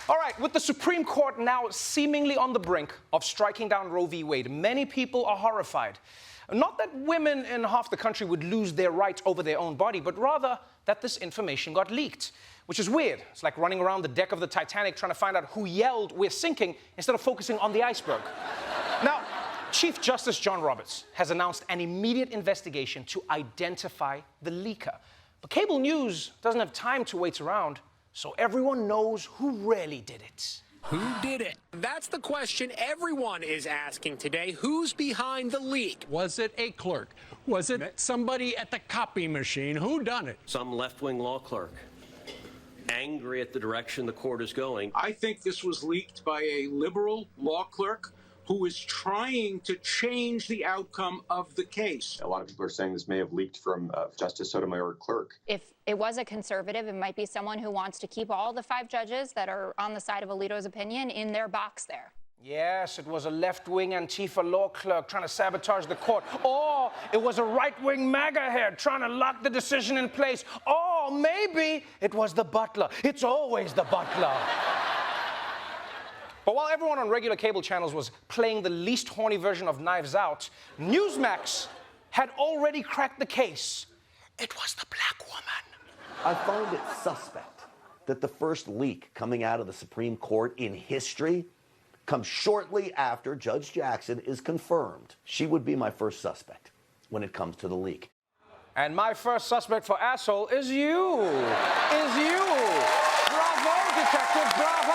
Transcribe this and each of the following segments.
All right, with the Supreme Court now seemingly on the brink of striking down Roe v. Wade, many people are horrified. Not that women in half the country would lose their rights over their own body, but rather that this information got leaked, which is weird. It's like running around the deck of the Titanic trying to find out who yelled, "We're sinking," instead of focusing on the iceberg. Now, Chief Justice John Roberts has announced an immediate investigation to identify the leaker. But cable news doesn't have time to wait around, so everyone knows who really did it. Who did it? That's the question everyone is asking today. Who's behind the leak? Was it a clerk? Was it somebody at the copy machine? Who done it? Some left-wing law clerk, angry at the direction the court is going. I think this was leaked by a liberal law clerk who is trying to change the outcome of the case. A lot of people are saying this may have leaked from Justice Sotomayor clerk. If it was a conservative, it might be someone who wants to keep all the 5 judges that are on the side of Alito's opinion in their box there. Yes, it was a left-wing Antifa law clerk trying to sabotage the court. Or it was a right-wing MAGA head trying to lock the decision in place. Or maybe it was the butler. It's always the butler. But while everyone on regular cable channels was playing the least horny version of Knives Out, Newsmax had already cracked the case. It was the black woman. I find it suspect that the first leak coming out of the Supreme Court in history comes shortly after Judge Jackson is confirmed. She would be my first suspect when it comes to the leak. And my first suspect for asshole is you. Bravo, detective, bravo.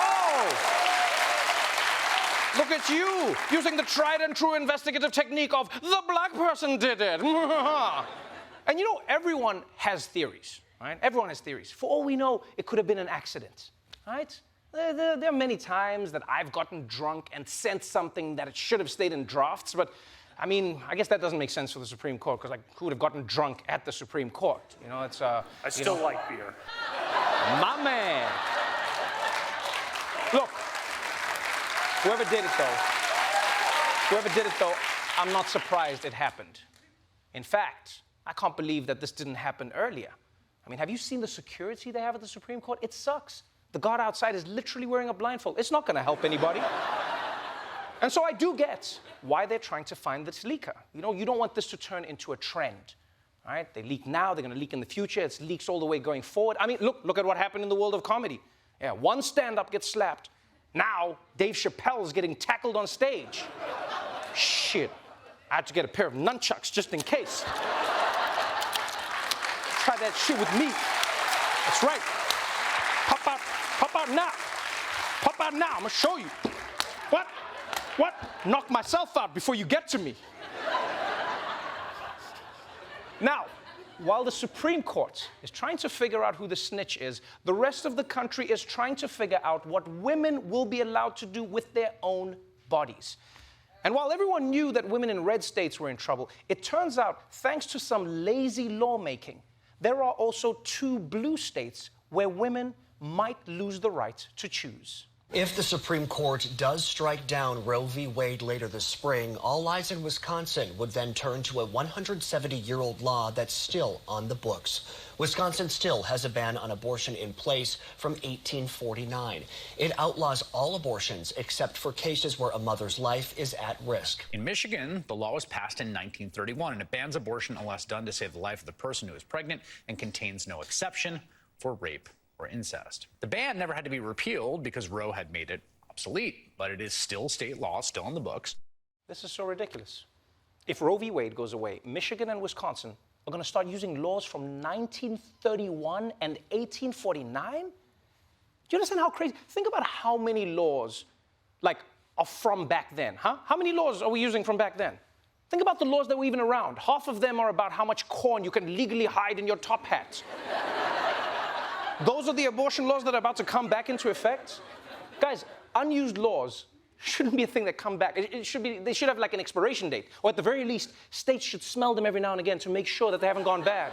Look at you, using the tried and true investigative technique of the black person did it. And you know, everyone has theories, right? Everyone has theories. For all we know, it could have been an accident, right? There are many times that I've gotten drunk and sent something that it should have stayed in drafts, but I mean, I guess that doesn't make sense for the Supreme Court, because like, who would have gotten drunk at the Supreme Court? You know, it's I still like beer. My man. Look. Whoever did it though, I'm not surprised it happened. In fact, I can't believe that this didn't happen earlier. I mean, have you seen the security they have at the Supreme Court? It sucks. The guard outside is literally wearing a blindfold. It's not going to help anybody. And so I do get why they're trying to find this leaker. You know, you don't want this to turn into a trend. All right? They leak now, they're going to leak in the future. It's leaks all the way going forward. I mean, look at what happened in the world of comedy. Yeah, one stand-up gets slapped. Now, Dave Chappelle's getting tackled on stage. Shit. I had to get a pair of nunchucks just in case. Try that shit with me. That's right. Pop out now. Pop out now. I'm gonna show you. What? Knock myself out before you get to me. Now, while the Supreme Court is trying to figure out who the snitch is, the rest of the country is trying to figure out what women will be allowed to do with their own bodies. And while everyone knew that women in red states were in trouble, it turns out, thanks to some lazy lawmaking, there are also 2 blue states where women might lose the right to choose. If the Supreme Court does strike down Roe v. Wade later this spring, all eyes in Wisconsin would then turn to a 170-year-old law that's still on the books. Wisconsin still has a ban on abortion in place from 1849. It outlaws all abortions except for cases where a mother's life is at risk. In Michigan, the law was passed in 1931, and it bans abortion unless done to save the life of the person who is pregnant and contains no exception for rape or incest. The ban never had to be repealed because Roe had made it obsolete, but it is still state law, still on the books. This is so ridiculous. If Roe v. Wade goes away, Michigan and Wisconsin are going to start using laws from 1931 and 1849? Do you understand how crazy? Think about how many laws, like, are from back then, huh? How many laws are we using from back then? Think about the laws that were even around. Half of them are about how much corn you can legally hide in your top hat. Those are the abortion laws that are about to come back into effect? Guys, unused laws shouldn't be a thing that come back. They should have like an expiration date. Or at the very least, states should smell them every now and again to make sure that they haven't gone bad.